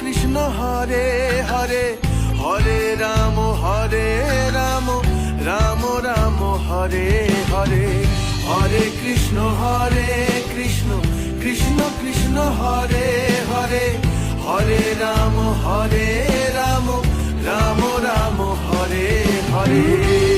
Krishna Hare Hare, Hare Ram Ram, Ram Ram Hare Hare, Hare Krishna Krishna Krishna Hare Hare, Hare Ram Ram, Ram Ram Hare Hare.